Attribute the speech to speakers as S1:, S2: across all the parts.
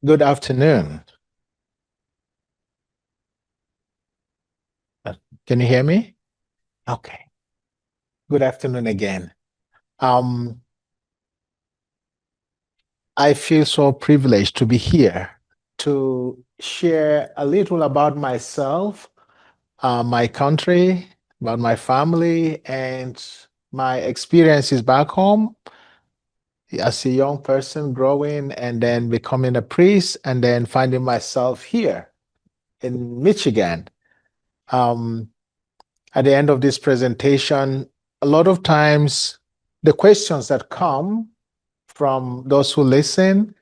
S1: Good afternoon. Uh, Can you hear me? Okay. Good afternoon again. Um, I feel so privileged to be here to share a little about myself, my country, about my family, and my experiences back home as a young person growing and then becoming a priest and then finding myself here in Michigan. Um, at the end of this presentation, a lot of times the questions that come from those who listen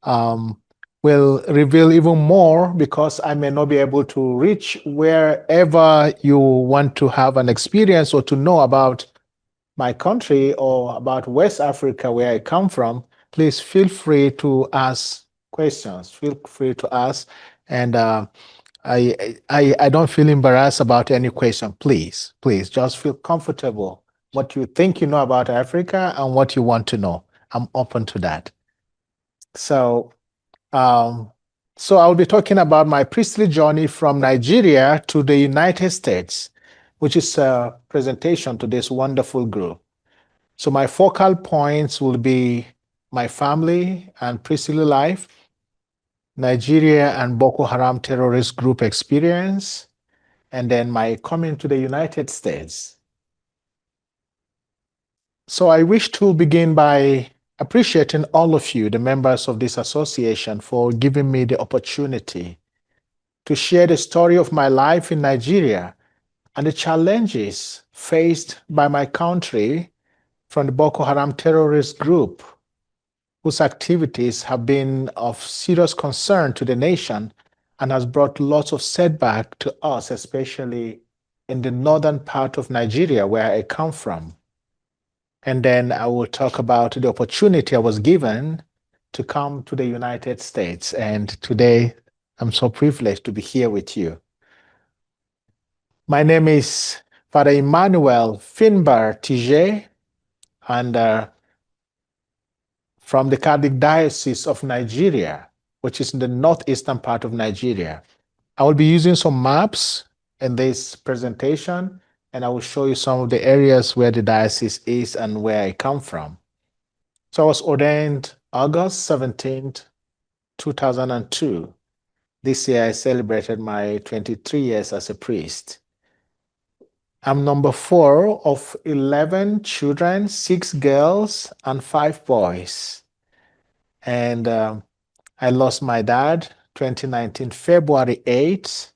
S1: um, will reveal even more because I may not be able to reach wherever you want to have an experience or to know about my country or about West Africa, where I come from. Please feel free to ask questions. Feel free to ask. And I don't feel embarrassed about any question. Please just feel comfortable. What you think you know about Africa and what you want to know. I'm open to that. So, um, so I'll be talking about my priestly journey from Nigeria to the United States, which is a presentation to this wonderful group. So my focal points will be my family and priestly life, Nigeria and Boko Haram terrorist group experience, and then my coming to the United States. So I wish to begin by appreciating all of you, the members of this association, for giving me the opportunity to share the story of my life in Nigeria and the challenges faced by my country from the Boko Haram terrorist group, whose activities have been of serious concern to the nation and has brought lots of setback to us, especially in the northern part of Nigeria, where I come from. And then I will talk about the opportunity I was given to come to the United States. And today, I'm so privileged to be here with you. My name is Father Emmanuel Finbar TJ, and from the Catholic Diocese of Nigeria, which is in the northeastern part of Nigeria. I will be using some maps in this presentation, and I will show you some of the areas where the diocese is and where I come from. So I was ordained August 17th, 2002. This year I celebrated my 23 years as a priest. I'm number 4 of 11 children, 6 girls and 5 boys. And I lost my dad 2019, February 8th,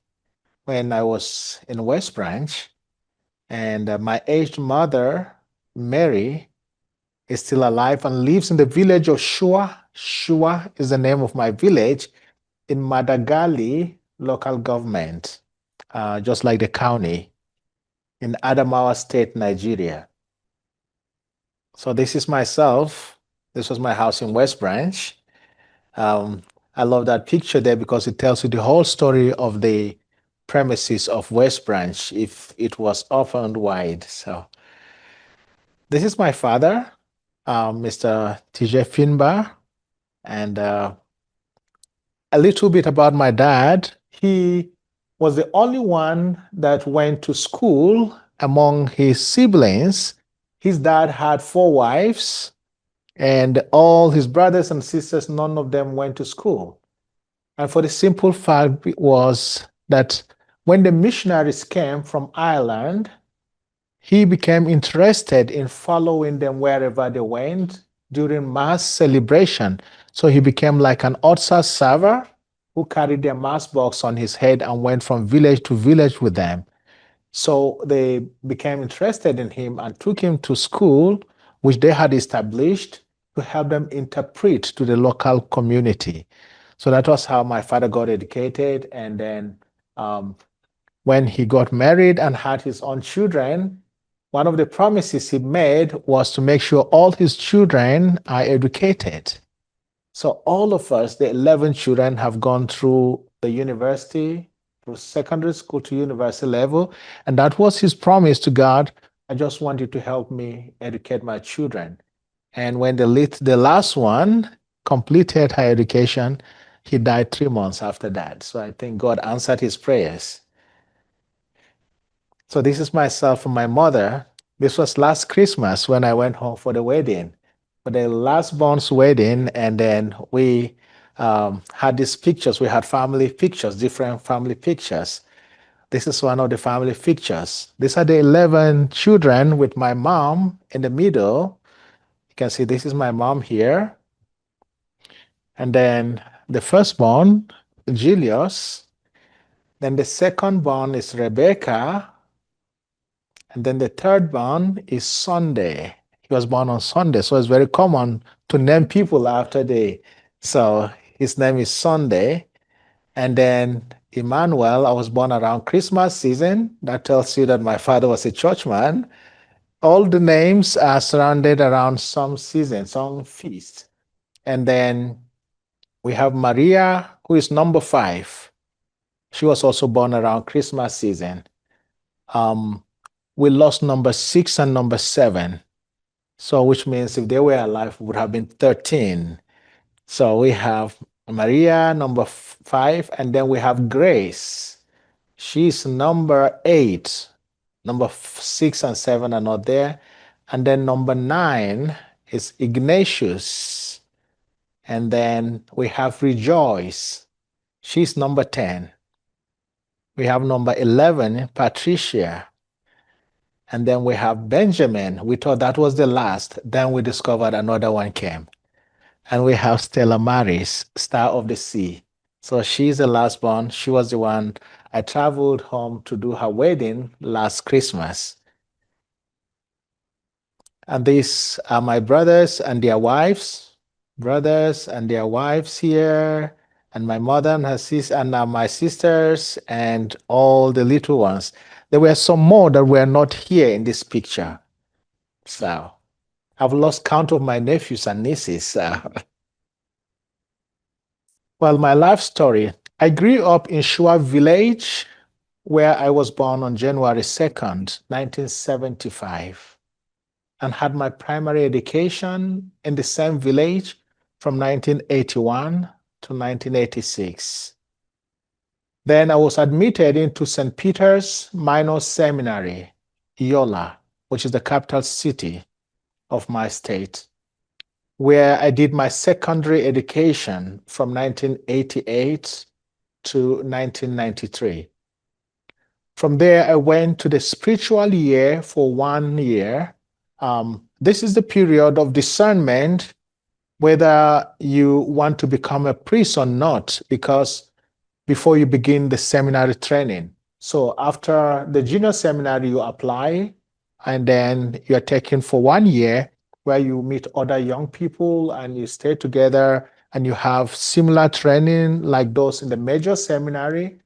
S1: when I was in West Branch. And my aged mother, Mary, is still alive and lives in the village of Shua. Shua is the name of my village in Madagali local government, just like the county in Adamawa State, Nigeria. So this is myself. This was my house in West Branch. Um, I love that picture there because it tells you the whole story of the premises of West Branch if it was opened wide. So this is my father, Mr. TJ Finbar, and a little bit about my dad. He was the only one that went to school among his siblings. His dad had 4 wives, and all his brothers and sisters, none of them went to school. And for the simple fact was that when the missionaries came from Ireland, he became interested in following them wherever they went during mass celebration. So he became like an altar server who carried their mass box on his head and went from village to village with them. So they became interested in him and took him to school, which they had established to help them interpret to the local community. So that was how my father got educated. And then when he got married and had his own children, one of the promises he made was to make sure all his children are educated. So all of us, the 11 children, have gone through the university, through secondary school to university level. And that was his promise to God. I just want you to help me educate my children. And when the last one completed her education, he died 3 months after that. So I think God answered his prayers. So this is myself and my mother. This was last Christmas when I went home for the wedding, for the last born's wedding. And then we had these pictures. We had family pictures, different family pictures. This is one of the family pictures. These are the 11 children with my mom in the middle. You can see this is my mom here. And then the firstborn, Julius. Then the secondborn is Rebecca. And then the third born is Sunday. He was born on Sunday. So it's very common to name people after the. So his name is Sunday. And then Emmanuel, I was born around Christmas season. That tells you that my father was a churchman. All the names are surrounded around some season, some feast. And then we have Maria, who is number 5. She was also born around Christmas season. We lost number 6 and number 7. So, which means if they were alive, it would have been 13. So we have Maria, number 5, and then we have Grace. She's number 8. Number 6 and 7 are not there. And then number 9 is Ignatius. And then we have Rejoice. She's number 10. We have number 11, Patricia. And then we have Benjamin. We thought that was the last. Then we discovered another one came. And we have Stella Maris, Star of the Sea. So she's the last born. She was the one I traveled home to do her wedding last Christmas. And these are my brothers and their wives. Brothers and their wives here. And my mother and her sister, and my sisters, and all the little ones. There were some more that were not here in this picture. So I've lost count of my nephews and nieces. Well, my life story. I grew up in Shua Village, where I was born on January 2nd, 1975, and had my primary education in the same village from 1981 to 1986. Then I was admitted into St. Peter's Minor Seminary, Yola, which is the capital city of my state, where I did my secondary education from 1988 to 1993. From there, I went to the spiritual year for 1 year. This is the period of discernment whether you want to become a priest or not, because before you begin the seminary training. So after the junior seminary, you apply, and then you're taken for 1 year where you meet other young people and you stay together and you have similar training like those in the major seminary.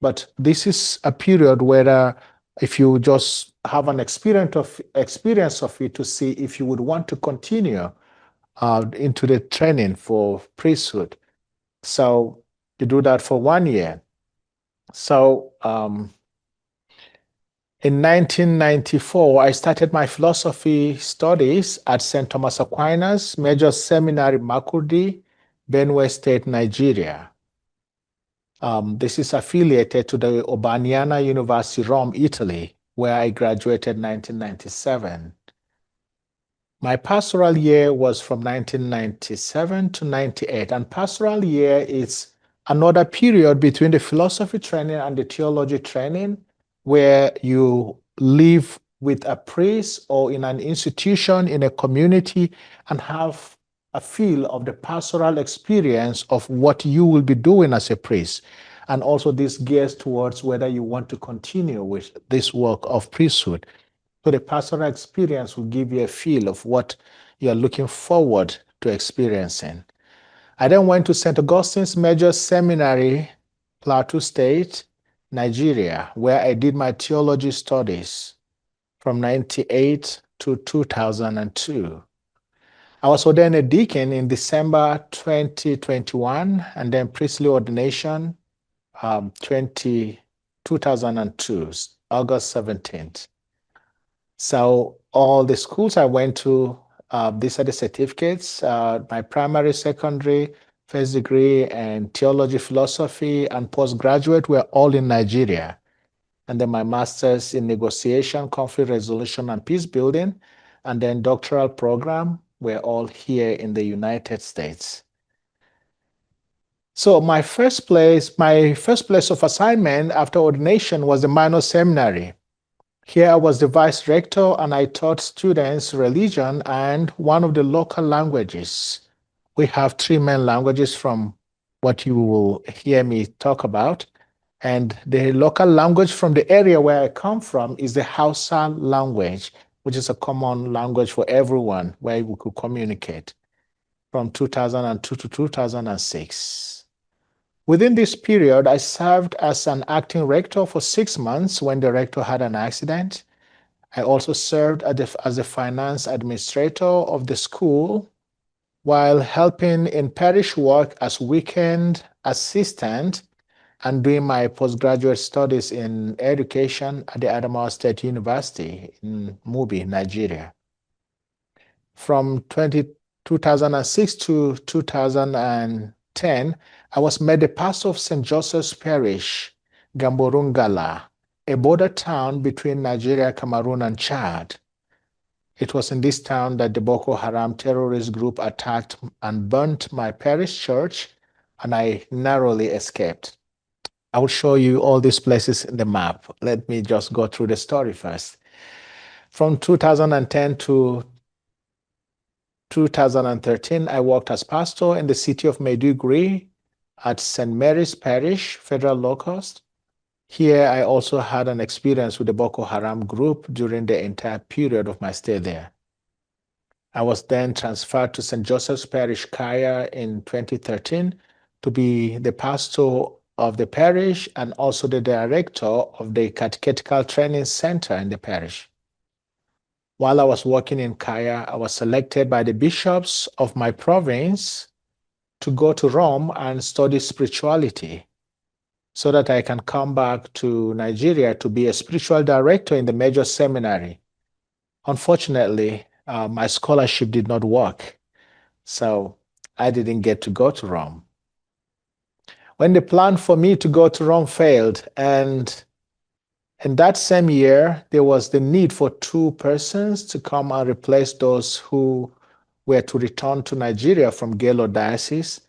S1: But this is a period where if you just have an experience of it to see if you would want to continue into the training for priesthood. So you do that for 1 year. So in 1994, I started my philosophy studies at St. Thomas Aquinas Major Seminary, Makurdi, Benue State, Nigeria. This is affiliated to the Urbaniana University, Rome, Italy, where I graduated in 1997. My pastoral year was from 1997 to 98, and pastoral year is another period between the philosophy training and the theology training where you live with a priest or in an institution in a community and have a feel of the pastoral experience of what you will be doing as a priest. And also this gears towards whether you want to continue with this work of priesthood. So the pastoral experience will give you a feel of what you're looking forward to experiencing. I then went to St. Augustine's Major Seminary, Plateau State, Nigeria, where I did my theology studies from 98 to 2002. I was ordained a deacon in December 2021, and then priestly ordination 2002, August 17th. So all the schools I went to, these are the certificates, my primary, secondary, first degree and theology, philosophy, and postgraduate were all in Nigeria. And then my master's in negotiation, conflict resolution, and peace building, and then doctoral program were all here in the United States. So my first place of assignment after ordination was the minor seminary. Here I was the vice rector and I taught students religion and one of the local languages. We have three main languages from what you will hear me talk about. And the local language from the area where I come from is the Hausa language, which is a common language for everyone where we could communicate from 2002 to 2006. Within this period, I served as an acting rector for 6 months when the rector had an accident. I also served as the finance administrator of the school while helping in parish work as weekend assistant and doing my postgraduate studies in education at the Adamawa State University in Mubi, Nigeria. From 2006 to 2010, I was made the pastor of St. Joseph's Parish, Gamborungala, a border town between Nigeria, Cameroon, and Chad. It was in this town that the Boko Haram terrorist group attacked and burnt my parish church, and I narrowly escaped. I will show you all these places in the map. Let me just go through the story first. From 2010 to 2013, I worked as pastor in the city of Maiduguri at St. Mary's Parish, Federal Locust. Here, I also had an experience with the Boko Haram group during the entire period of my stay there. I was then transferred to St. Joseph's Parish, Kaya in 2013 to be the pastor of the parish and also the director of the Catechetical Training Center in the parish. While I was working in Kaya, I was selected by the bishops of my province to go to Rome and study spirituality so that I can come back to Nigeria to be a spiritual director in the major seminary. Unfortunately, my scholarship did not work, so I didn't get to go to Rome. When the plan for me to go to Rome failed, and in that same year, there was the need for 2 persons to come and replace those who were to return to Nigeria from Gaylord Diocese.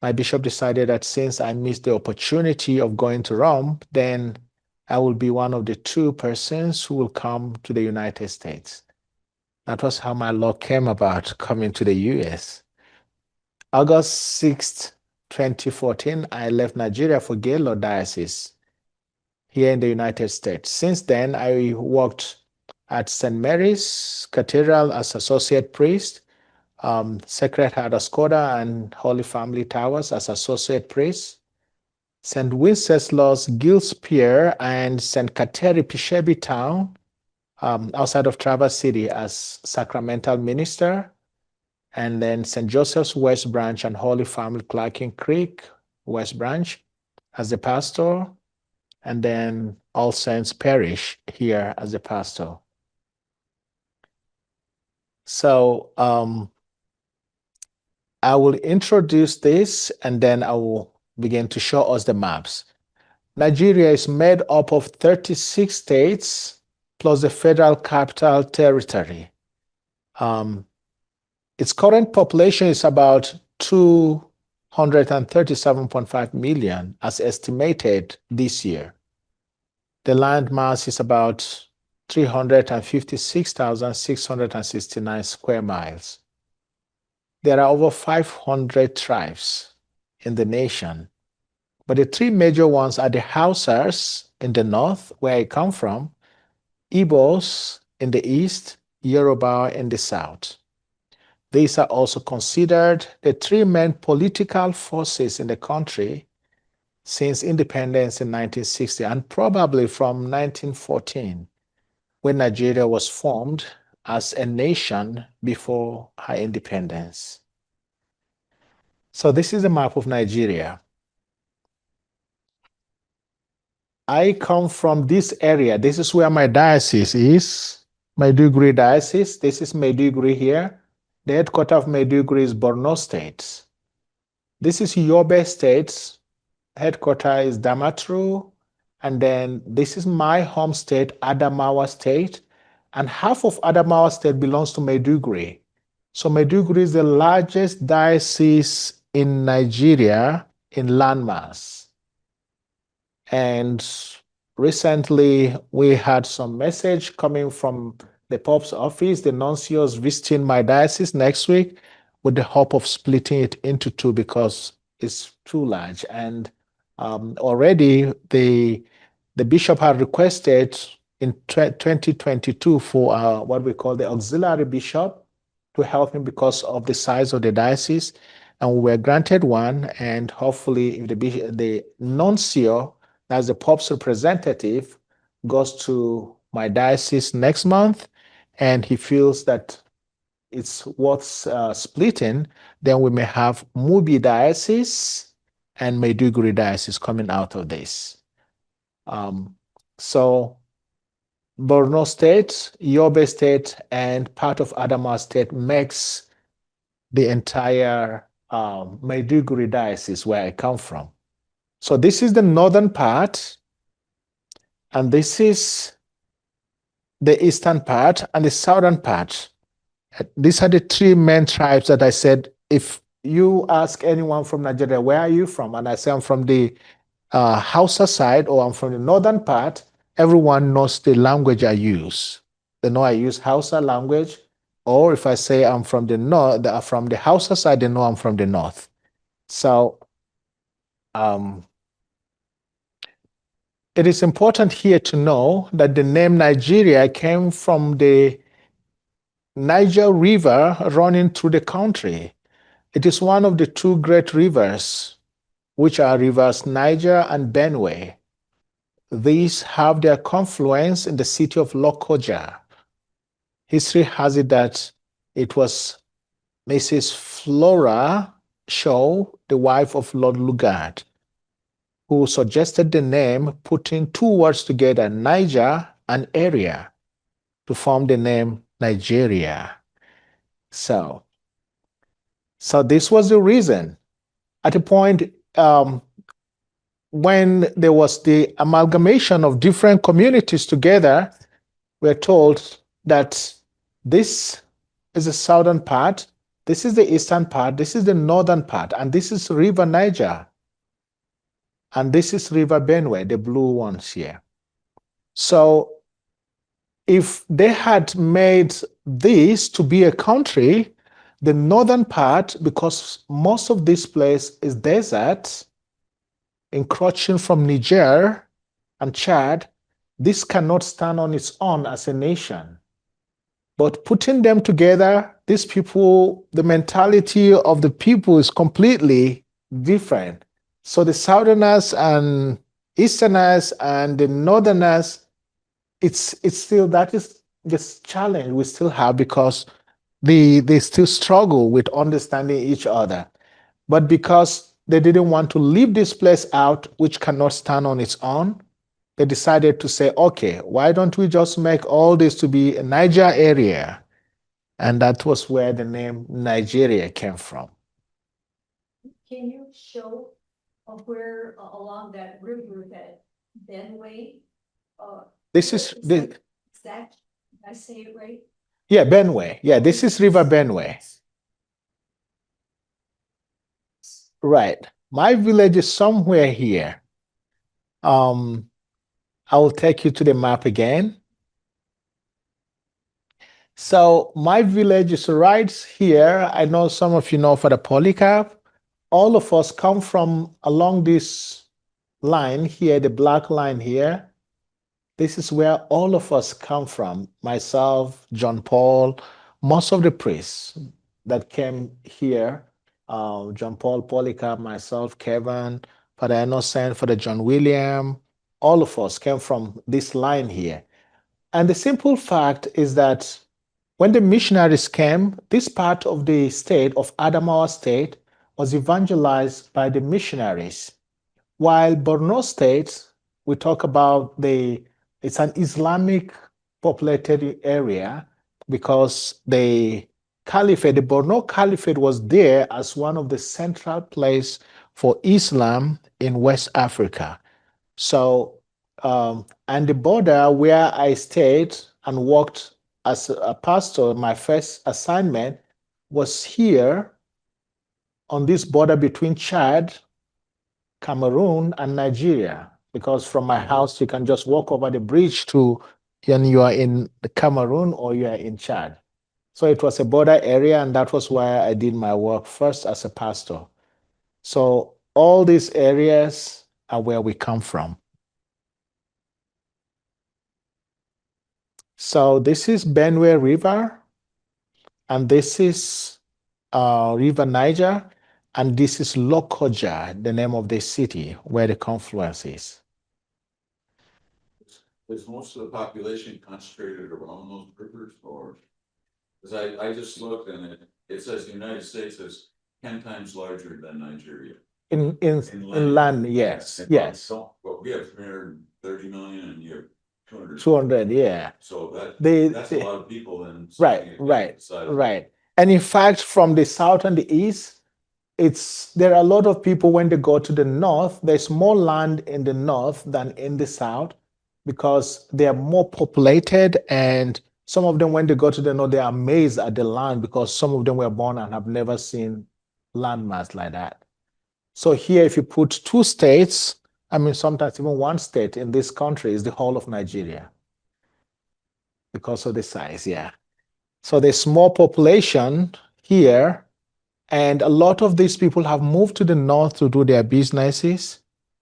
S1: My bishop decided that since I missed the opportunity of going to Rome, then I will be one of the 2 persons who will come to the United States. That was how my luck came about coming to the US. August 6th, 2014, I left Nigeria for Gaylord Diocese here in the United States. Since then, I worked at St. Mary's Cathedral as associate priest, Sacred Heart Ascoda and Holy Family Towers as associate priest, St. Wenceslaus Gillespie and St. Kateri Pishebi Town outside of Traverse City as sacramental minister, and then St. Joseph's West Branch and Holy Family Clarkin Creek West Branch as the pastor, and then All Saints Parish here as the pastor. So I will introduce this and then I will begin to show us the maps. Nigeria is made up of 36 states plus the Federal Capital Territory. Its current population is about 237.5 million as estimated this year. The land mass is about 356,669 square miles. There are over 500 tribes in the nation, but the 3 major ones are the Hausas in the north, where I come from, Igbos in the east, Yoruba in the south. These are also considered the 3 main political forces in the country since independence in 1960 and probably from 1914, when Nigeria was formed as a nation before her independence. So this is a map of Nigeria. I come from this area. This is where my diocese is, Maiduguri Diocese. This is Maiduguri here. The headquarters of Maiduguri is Borno State. This is Yobe State. Headquarters is Damaturu. And then this is my home state, Adamawa State. And half of Adamawa State belongs to Maiduguri. So Maiduguri is the largest diocese in Nigeria in landmass. And recently we had some message coming from the Pope's office. The nuncio is visiting my diocese next week with the hope of splitting it into two because it's too large. And already the bishop had requested in 2022 for what we call the auxiliary bishop to help him because of the size of the diocese. And we were granted one. And hopefully, if the nuncio, as the Pope's representative, goes to my diocese next month and he feels that it's worth splitting, then we may have Mubi diocese and Maiduguri diocese coming out of this. So Borno State, Yobe State, and part of Adamawa State makes the entire Maiduguri diocese where I come from. So this is the northern part, and this is the eastern part and the southern part. These are the three main tribes that I said, if you ask anyone from Nigeria, where are you from? And I say I'm from the Hausa side or I'm from the northern part, everyone knows the language I use. They know I use Hausa language. Or if I say I'm from the north, from the Hausa side, they know I'm from the north. So it is important here to know that the name Nigeria came from the Niger River running through the country. It is one of the two great rivers, which are rivers Niger and Benue. These have their confluence in the city of Lokoja. History has it that it was Mrs. Flora Shaw, the wife of Lord Lugard, who suggested the name, putting two words together, Niger and area, to form the name Nigeria. So this was the reason. At a point when there was the amalgamation of different communities together, we're told that this is the southern part, this is the eastern part, this is the northern part, and this is River Niger. And this is River Benue, the blue ones here. So if they had made this to be a country, the northern part, because most of this place is desert, encroaching from Niger and Chad, this cannot stand on its own as a nation. But putting them together, these people, the mentality of the people is completely different. So the Southerners and Easterners and the Northerners, it's still, that is this challenge we still have because they still struggle with understanding each other. But because they didn't want to leave this place out, which cannot stand on its own, they decided to say, okay, why don't we just make all this to be a Niger area? And that was where the name Nigeria came from.
S2: Can you show where along that river, that Benway?
S1: This is the.
S2: Is that, did I say it right?
S1: Yeah, Benway. Yeah, this is River Benway. Right. My village is somewhere here. I will take you to the map again. So my village is right here. I know some of you know for the Polycarp. All of us come from along this line here, the black line here. This is where all of us come from. Myself, John Paul, most of the priests that came here, John Paul, Polycarp, myself, Kevin, Father Innocent, Father John William, all of us came from this line here. And the simple fact is that when the missionaries came, this part of the state of Adamawa State was evangelized by the missionaries. While Borno State, we talk about it's an Islamic populated area because they Caliphate, the Borno Caliphate was there as one of the central place for Islam in West Africa. So, and the border where I stayed and worked as a pastor, my first assignment was here on this border between Chad, Cameroon, and Nigeria. Because from my house, you can just walk over the bridge to, and you are in Cameroon or you are in Chad. So it was a border area, and that was where I did my work first as a pastor. So all these areas are where we come from. So this is Benue River, and this is River Niger, and this is Lokoja, the name of the city where the confluence is.
S3: Is most of the population concentrated around those rivers, or? Because I just looked and it says the United States is 10 times larger than Nigeria.
S1: In land, yes, yes.
S3: Well, we have 330 million and you have 200.
S1: 200, yeah.
S3: So that's
S1: a
S3: lot of people in.
S1: Right. And in fact, from the south and the east, there are a lot of people when they go to the north, there's more land in the north than in the south because they are more populated, and some of them, when they go to the north, they are amazed at the land because some of them were born and have never seen landmass like that. So here, if you put two states, I mean, sometimes even one state in this country is the whole of Nigeria because of the size, yeah. So there's more population here, and a lot of these people have moved to the north to do their businesses.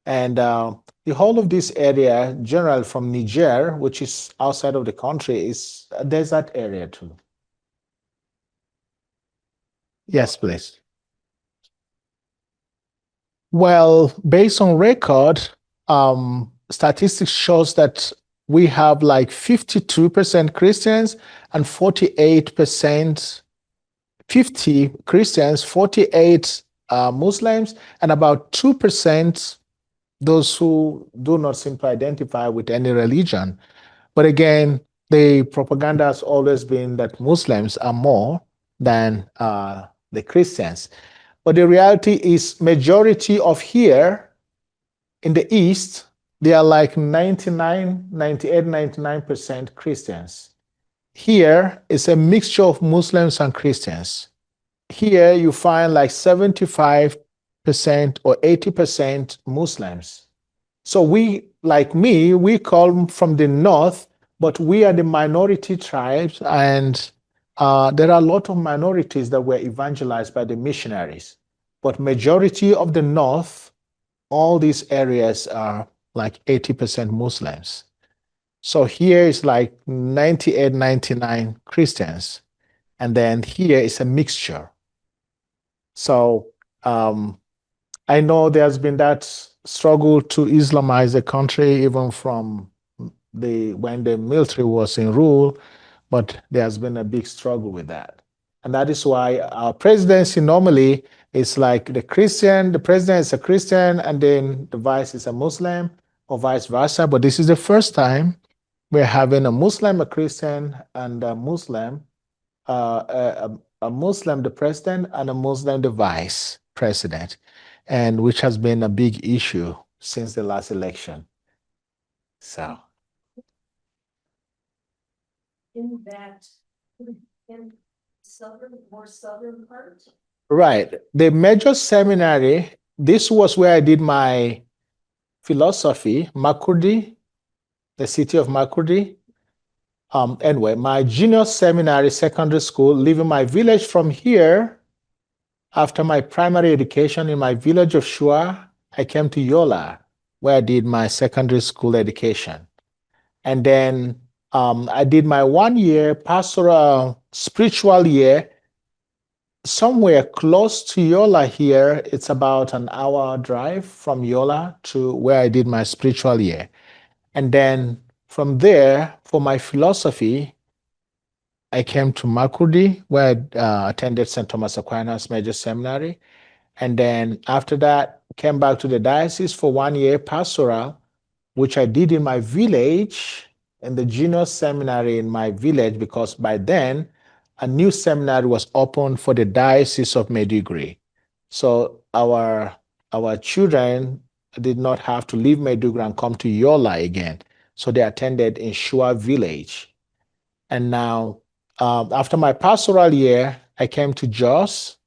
S1: And the whole of this area, generally from Niger, which is outside of the country, is a desert area too. Yes, please. Well, based on record, statistics shows that we have like 52% Christians and 48%, 50 Christians, 48 Muslims, and about 2% those who do not seem to identify with any religion. But again, the propaganda has always been that Muslims are more than the Christians. But the reality is majority of here in the East, they are like 99, 98, 99% Christians. Here is a mixture of Muslims and Christians. Here you find like 75% or 80% Muslims. So we, like me, we come from the north, but we are the minority tribes, and there are a lot of minorities that were evangelized by the missionaries. But majority of the north, all these areas are like 80% Muslims. So here is like 98, 99 Christians. And then here is a mixture. So I know there's been that struggle to Islamize the country, even from when the military was in rule, but there's been a big struggle with that. And that is why our presidency normally is like the president is a Christian, and then the vice is a Muslim, or vice versa. But this is the first time we're having a Muslim, a Christian, and a Muslim, a Muslim, the president, and a Muslim, the vice president, and which has been a big issue since the last election. So.
S2: In that, in more southern part?
S1: Right. The major seminary, this was where I did my philosophy, Makurdi, the city of Makurdi. Anyway, my junior seminary, secondary school, leaving my village from here, after my primary education in my village of Shua, I came to Yola, where I did my secondary school education. And then I did my 1 year pastoral spiritual year somewhere close to Yola here. It's about an hour drive from Yola to where I did my spiritual year. And then from there, for my philosophy, I came to Makurdi, where I attended St. Thomas Aquinas Major Seminary. And then after that, came back to the diocese for 1 year pastoral, which I did in my village, in the junior seminary in my village, because by then a new seminary was opened for the Diocese of Maiduguri. So our children did not have to leave Maiduguri and come to Yola again. So they attended in Shua village. And now, after my pastoral year, I came to Jos,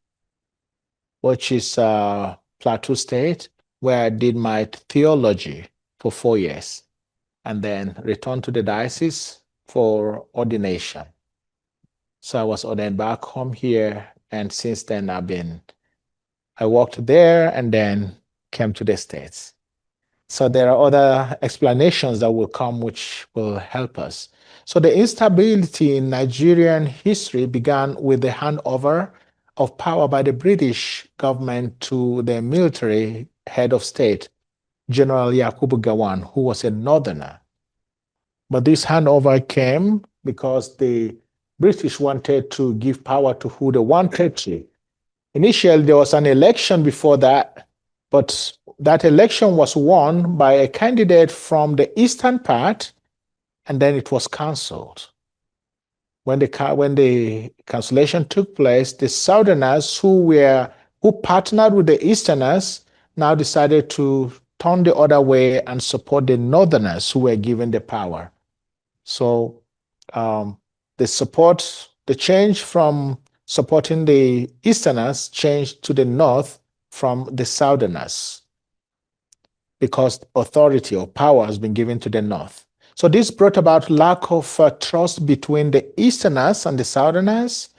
S1: which is Plateau State, where I did my theology for 4 years, and then returned to the diocese for ordination. So I was ordained back home here, and since then I worked there and then came to the States. So there are other explanations that will come which will help us. So the instability in Nigerian history began with the handover of power by the British government to the military head of state, General Yakubu Gowon, who was a northerner. But this handover came because the British wanted to give power to who they wanted to. Initially, there was an election before that, but that election was won by a candidate from the eastern part, and then it was cancelled. When the cancellation took place, the southerners who partnered with the easterners now decided to turn the other way and support the northerners who were given the power. So the change from supporting the easterners changed to the north from the southerners because authority or power has been given to the north. So this brought about lack of trust between the easterners and the southerners,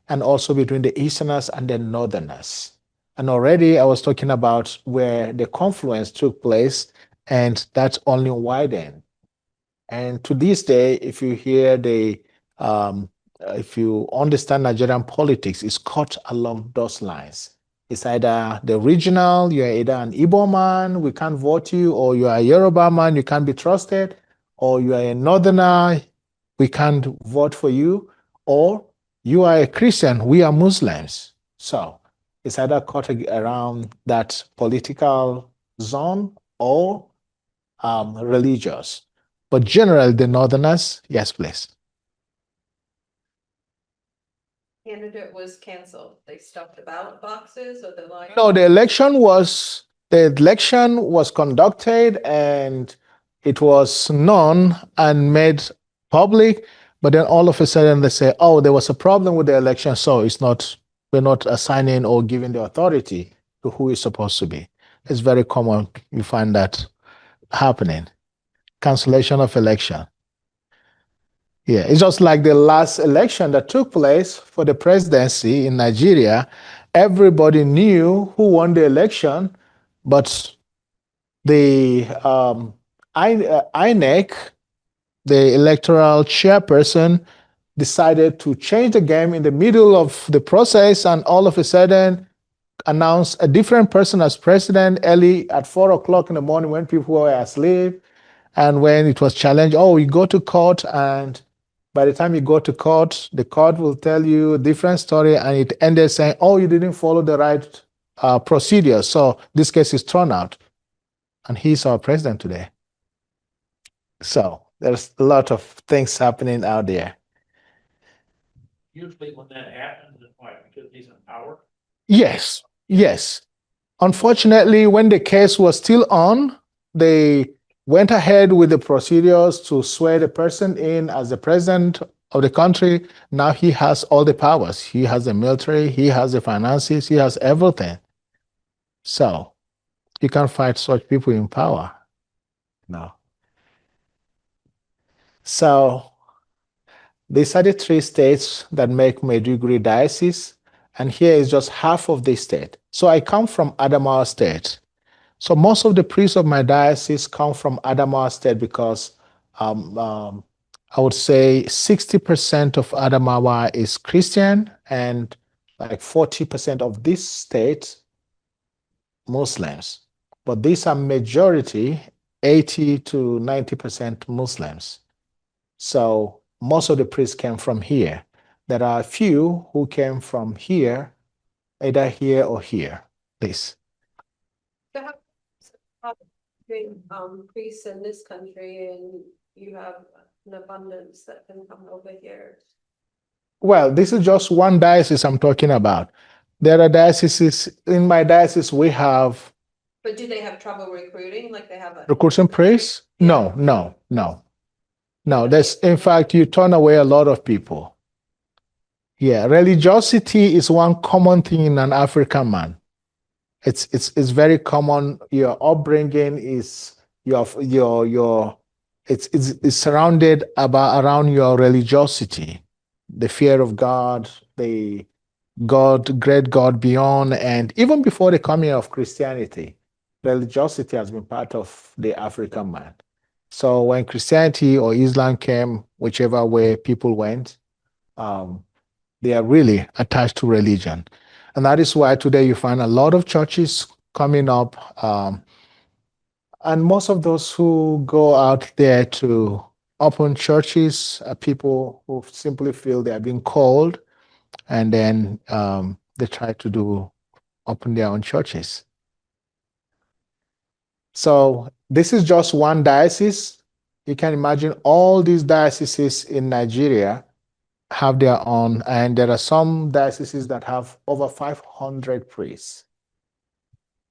S1: and also between the easterners and the northerners. And already I was talking about where the confluence took place, and that's only widened. And to this day, if you hear if you understand Nigerian politics, it's cut along those lines. It's either the regional, you're either an Igbo man, we can't vote you, or you are a Yoruba man, you can't be trusted, or you are a northerner, we can't vote for you, or you are a Christian, we are Muslims. So it's either cut around that political zone or religious. But generally, the northerners, yes, please.
S2: Candidate was canceled. They stuffed the ballot boxes or the line.
S1: No, the election was conducted and it was known and made public. But then all of a sudden they say, oh, there was a problem with the election, so we're not assigning or giving the authority to who is supposed to be. It's very common. You find that happening. Cancellation of election. Yeah, it's just like the last election that took place for the presidency in Nigeria. Everybody knew who won the election, but the INEC, the electoral chairperson, decided to change the game in the middle of the process, and all of a sudden announced a different person as president early at 4 o'clock in the morning when people were asleep. And when it was challenged, oh, you go to court, and by the time you go to court, the court will tell you a different story, and it ended saying, oh, you didn't follow the right procedure. So this case is thrown out. And he's our president today. So there's a lot of things happening out there.
S4: Usually when that happens, it's why, because he's in power.
S1: Yes, yes. Unfortunately, when the case was still on, they went ahead with the procedures to swear the person in as the president of the country. Now he has all the powers. He has the military, he has the finances, he has everything. So you can't fight such people in power. No. So these are the 3 states that make Maiduguri diocese, and here is just half of the state. So I come from Adamawa State. So most of the priests of my diocese come from Adamawa State because I would say 60% of Adamawa is Christian, and like 40% of this state Muslims. But these are majority, 80 to 90% Muslims. So most of the priests came from here. There are a few who came from here, either here or here. Please.
S2: So how between priests in this country and you have an abundance that can come over here?
S1: Well, this is just one diocese I'm talking about. There are dioceses, in my diocese, we have
S2: But do they have trouble recruiting, like they have a?
S1: recruiting priests.
S2: Yeah.
S1: No, no, no. No, there's, in fact, you turn away a lot of people. Yeah, religiosity is one common thing in an African man. It's very common. Your upbringing is your it's surrounded about around your religiosity, the fear of God, the God, great God beyond, and even before the coming of Christianity, religiosity has been part of the African man. So when Christianity or Islam came, whichever way people went, um, they are really attached to religion. And that is why today you find a lot of churches coming up. And most of those who go out there to open churches are people who simply feel they are being called, and then they try to open their own churches. So this is just one diocese. You can imagine all these dioceses in Nigeria have their own, and there are some dioceses that have over 500 priests.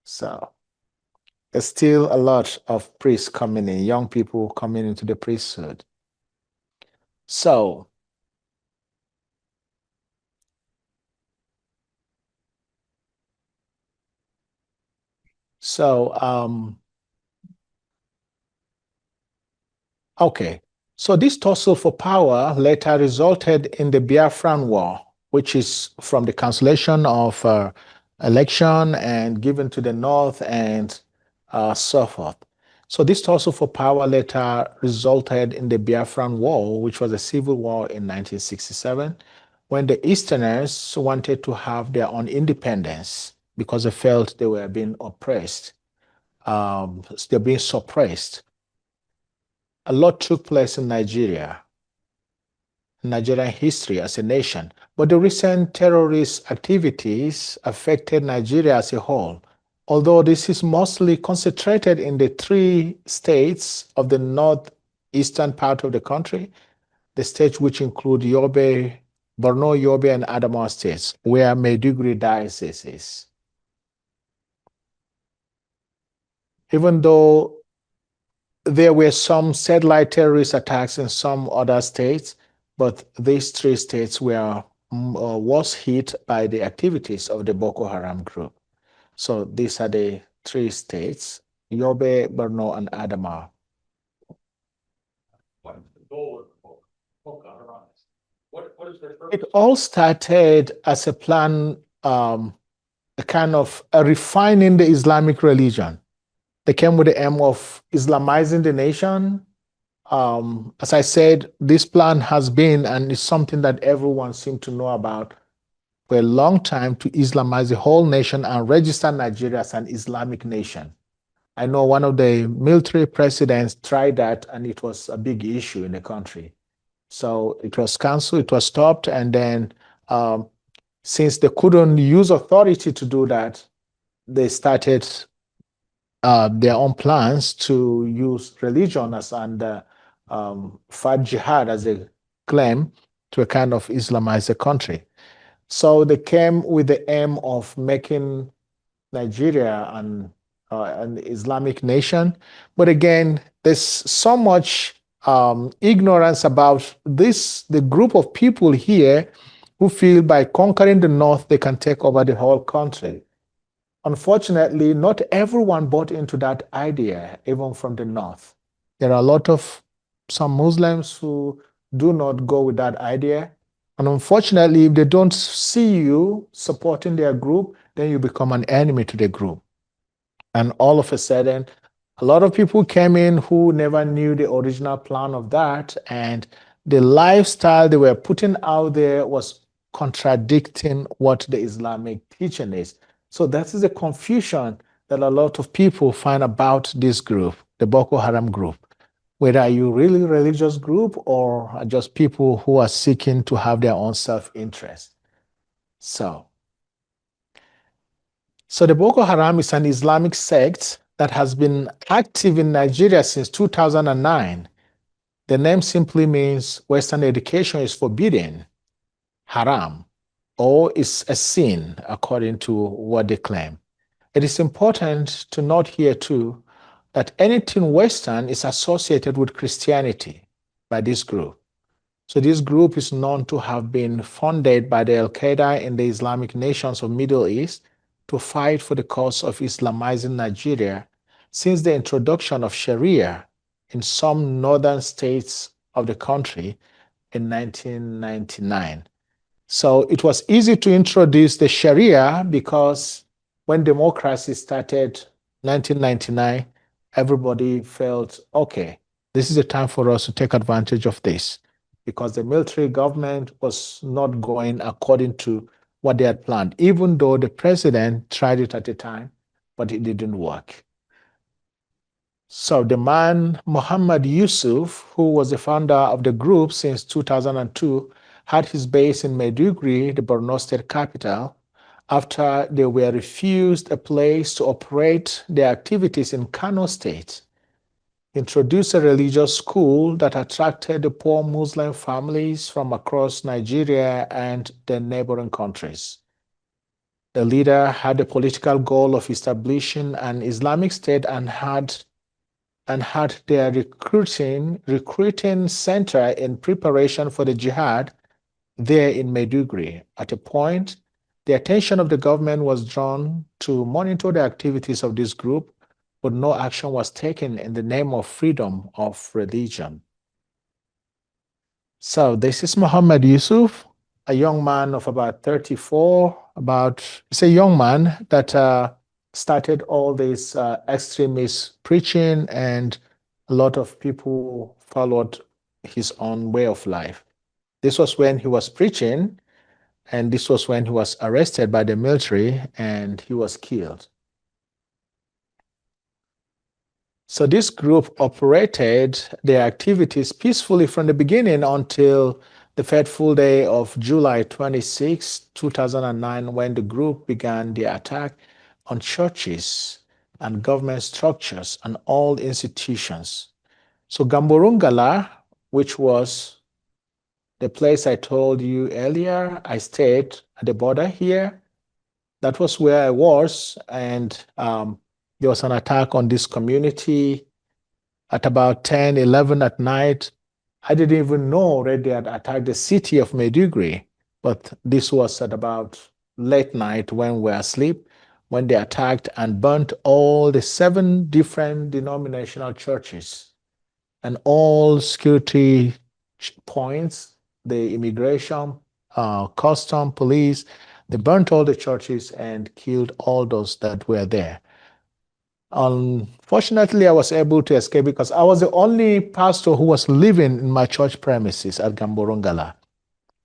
S1: So there's still a lot of priests coming in, young people coming into the priesthood. So okay. So this tussle for power later resulted in the Biafran War, which is from the cancellation of election and given to the North and so forth. So this tussle for power later resulted in the Biafran War, which was a civil war in 1967, when the Easterners wanted to have their own independence because they felt they were being oppressed, they're being suppressed. A lot took place in Nigerian history as a nation, but the recent terrorist activities affected Nigeria as a whole. Although this is mostly concentrated in the 3 states of the northeastern part of the country, the states which include Yobe, Borno, Yobe, and Adamawa states, where Maiduguri diocese is. Even though there were some satellite terrorist attacks in some other states, but these 3 states were was hit by the activities of the Boko Haram group. So these are the 3 states: Yobe, Borno, and Adamawa.
S4: What is the goal of Boko Haram? What is their
S1: It
S4: purpose?
S1: all started as a plan, a kind of refining the Islamic religion. They came with the aim of Islamizing the nation. As I said, this plan has been and is something that everyone seemed to know about for a long time, to Islamize the whole nation and register Nigeria as an Islamic nation. I know one of the military presidents tried that, and it was a big issue in the country. So it was canceled, it was stopped, and then since they couldn't use authority to do that, they started their own plans to use religion as and fight jihad as a claim to a kind of Islamize the country. So they came with the aim of making Nigeria an Islamic nation. But again, there's so much ignorance about this, the group of people here who feel by conquering the North, they can take over the whole country. Unfortunately, not everyone bought into that idea, even from the North. There are a lot of some Muslims who do not go with that idea. And unfortunately, if they don't see you supporting their group, then you become an enemy to the group. And all of a sudden, a lot of people came in who never knew the original plan of that. And the lifestyle they were putting out there was contradicting what the Islamic teaching is. So that is a confusion that a lot of people find about this group, the Boko Haram group. Whether are you really a religious group or are just people who are seeking to have their own self-interest. So the Boko Haram is an Islamic sect that has been active in Nigeria since 2009. The name simply means Western education is forbidden. haram, or is a sin according to what they claim. It is important to note here too that anything Western is associated with Christianity by this group. So this group is known to have been funded by the Al-Qaeda in the Islamic nations of Middle East to fight for the cause of Islamizing Nigeria since the introduction of Sharia in some northern states of the country in 1999. So it was easy to introduce the Sharia because when democracy started 1999, everybody felt, okay, this is the time for us to take advantage of this because the military government was not going according to what they had planned, even though the president tried it at the time, but it didn't work. So the man, Muhammad Yusuf, who was the founder of the group since 2002, had his base in Maiduguri, the Borno state capital, after they were refused a place to operate their activities in Kano state. He introduced a religious school that attracted the poor Muslim families from across Nigeria and the neighboring countries. The leader had the political goal of establishing an Islamic state and had their recruiting center in preparation for the jihad there in Maiduguri. At a point, the attention of the government was drawn to monitor the activities of this group, but no action was taken in the name of freedom of religion. So this is Muhammad Yusuf, a young man of about 34, it's a young man that started all this extremist preaching, and a lot of people followed his own way of life. This was when he was preaching, and this was when he was arrested by the military and he was killed. So this group operated their activities peacefully from the beginning until the fateful day of July 26, 2009, when the group began the attack on churches and government structures and all institutions. So Gamborungala, which was the place I told you earlier, I stayed at the border here. That was where I was, and there was an attack on this community at about 10, 11 at night. I didn't even know that they had attacked the city of Maiduguri, but this was at about late night when we were asleep, when they attacked and burnt all the 7 different denominational churches and all security points, the immigration, custom, police. They burnt all the churches and killed all those that were there. Unfortunately, I was able to escape because I was the only pastor who was living in my church premises at Gamborongala.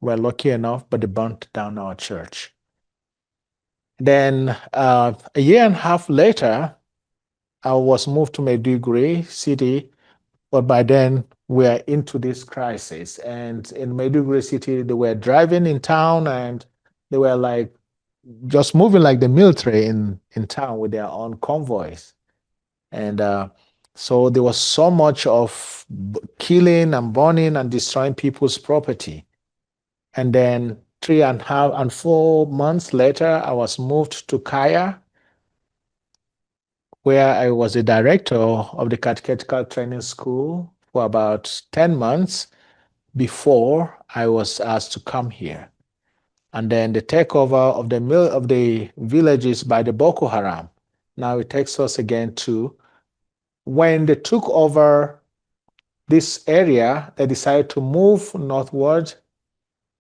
S1: We're lucky enough, but they burnt down our church. Then a year and a half later, I was moved to Maiduguri city, but by then we're into this crisis. And in Maiduguri city, they were driving in town and they were like just moving like the military in town with their own convoys. And so there was so much of killing and burning and destroying people's property. And then 3.5 and 4 months later, I was moved to Kaya, where I was the director of the catechetical training school for about 10 months before I was asked to come here. And then the takeover of the villages by the Boko Haram. Now it takes us again to when they took over this area, they decided to move northward,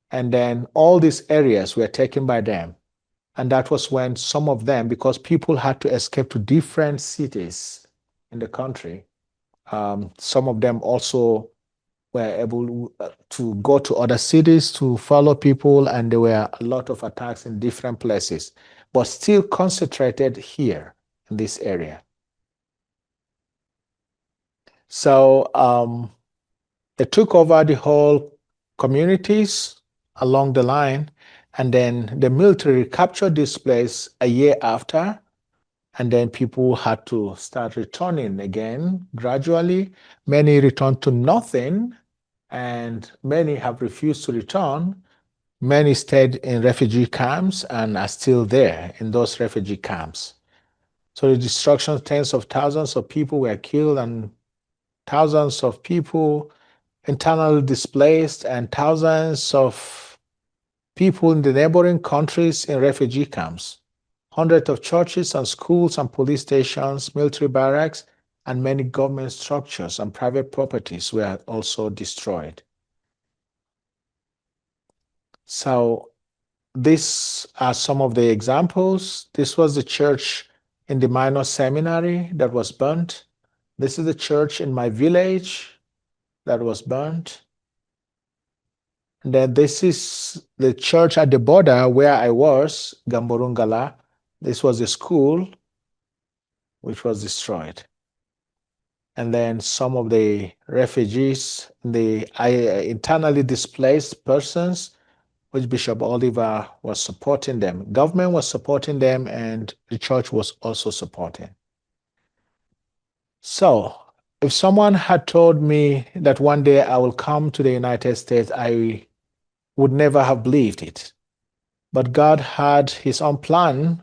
S1: and then all these areas were taken by them. And that was when some of them, because people had to escape to different cities in the country, some of them also were able to go to other cities to follow people, and there were a lot of attacks in different places, but still concentrated here in this area. So they took over the whole communities along the line, and then the military captured this place a year after, and then people had to start returning again gradually. Many returned to nothing, and many have refused to return. Many stayed in refugee camps and are still there in those refugee camps. So the destruction, tens of thousands of people were killed and thousands of people internally displaced and thousands of people in the neighboring countries in refugee camps. Hundreds of churches and schools and police stations, military barracks, and many government structures and private properties were also destroyed. So these are some of the examples. This was the church in the minor seminary that was burnt. This is the church in my village that was burnt. And then this is the church at the border where I was, Gamborungala. This was a school which was destroyed. And then some of the refugees, the internally displaced persons, which Bishop Oliver was supporting them. Government was supporting them, and the church was also supporting. So, if someone had told me that one day I will come to the United States, I would never have believed it. But God had His own plan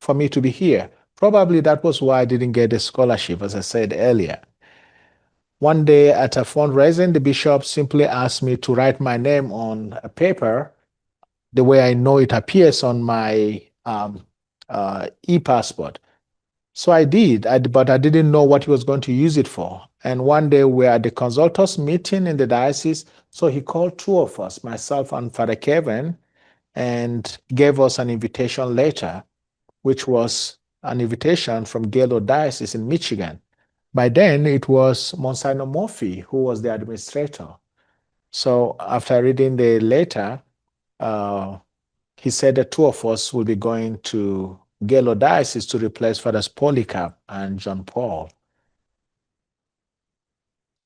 S1: for me to be here. Probably that was why I didn't get a scholarship, as I said earlier. One day at a fundraising, the bishop simply asked me to write my name on a paper the way I know it appears on my e-passport. So I did, but I didn't know what he was going to use it for. And one day we were at the consultors meeting in the diocese. So he called two of us, myself and Father Kevin, and gave us an invitation letter, which was an invitation from Gaylord Diocese in Michigan. By then, it was Monsignor Murphy who was the administrator. So after reading the letter, he said the two of us will be going to Gaylord Diocese to replace Fathers Polycarp and John Paul.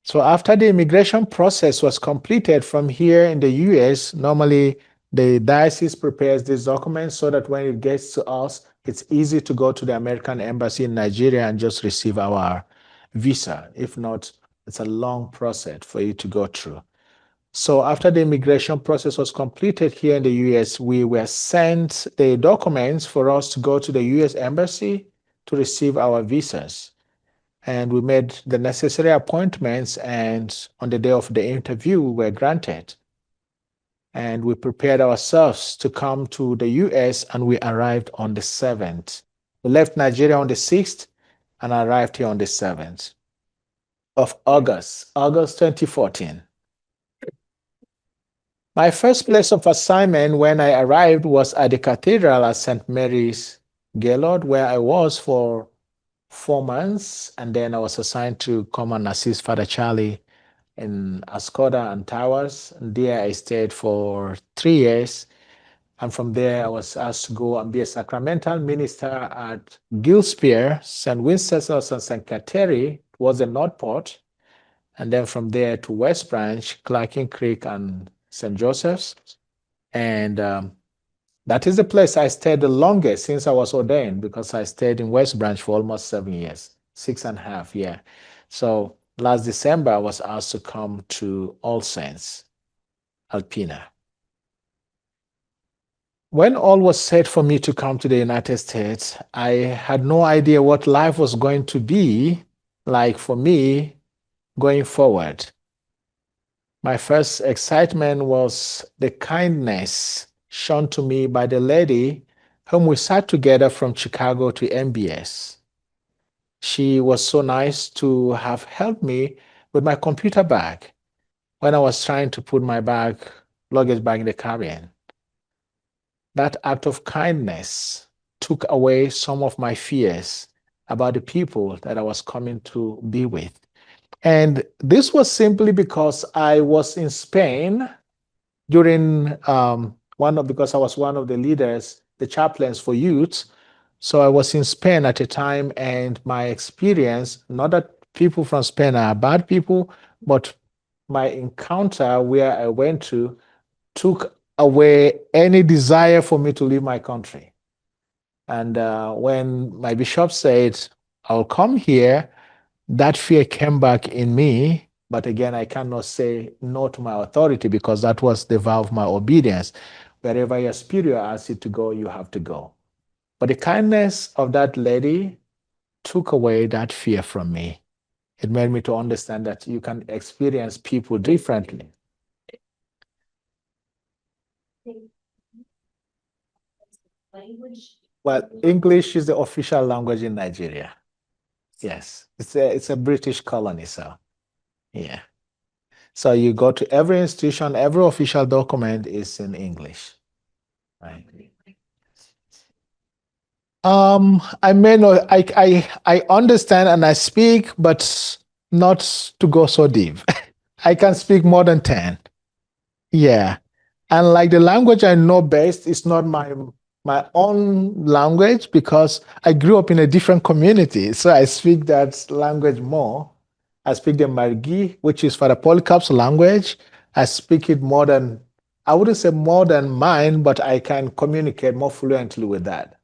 S1: So after the immigration process was completed from here in the US, normally the diocese prepares these documents so that when it gets to us, it's easy to go to the American Embassy in Nigeria and just receive our visa. If not, it's a long process for you to go through. So after the immigration process was completed here in the US, we were sent the documents for us to go to the US Embassy to receive our visas. And we made the necessary appointments, and on the day of the interview, we were granted. And we prepared ourselves to come to the US, and we arrived on the 7th. We left Nigeria on the 6th and arrived here on the 7th of August 2014. My first place of assignment when I arrived was at the cathedral at St. Mary's, Gaylord, where I was for 4 months. And then I was assigned to come and assist Father Charlie in Ascoda and Towers. And there I stayed for 3 years. And from there, I was asked to go and be a sacramental minister at Gillspear, St. Winceslaus, and St. Kateri, was the Northport. And then from there to West Branch, Clarkin Creek, and St. Joseph's. And that is the place I stayed the longest since I was ordained, because I stayed in West Branch for almost 7 years, 6.5 years. So last December, I was asked to come to All Saints, Alpena. When all was set for me to come to the United States, I had no idea what life was going to be like for me going forward. My first excitement was the kindness shown to me by the lady whom we sat together from Chicago to MBS. She was so nice to have helped me with my computer bag when I was trying to put my luggage bag in the carry-on. That act of kindness took away some of my fears about the people that I was coming to be with. And this was simply because I was in Spain during because I was one of the leaders, the chaplains for youth. So I was in Spain at a time, and my experience, not that people from Spain are bad people, but my encounter where I went to took away any desire for me to leave my country. And when my bishop said, I'll come here, that fear came back in me, But again, I cannot say no to my authority because that was the vow of my obedience. Wherever your superior asks you to go, you have to go. But the kindness of that lady took away that fear from me. It made me to understand that you can experience people differently.
S2: Language.
S1: Well, English is the official language in Nigeria. Yes, it's a British colony, so yeah. So you go to every institution, every official document is in English. Right. I may not, I understand and I speak, but not to go so deep. I can speak more than 10. Yeah. And like the language I know best is not my own language because I grew up in a different community. So I speak that language more. I speak the Margi, which is for the Polycarp's language. I speak it more than, I wouldn't say more than mine, but I can communicate more fluently with that.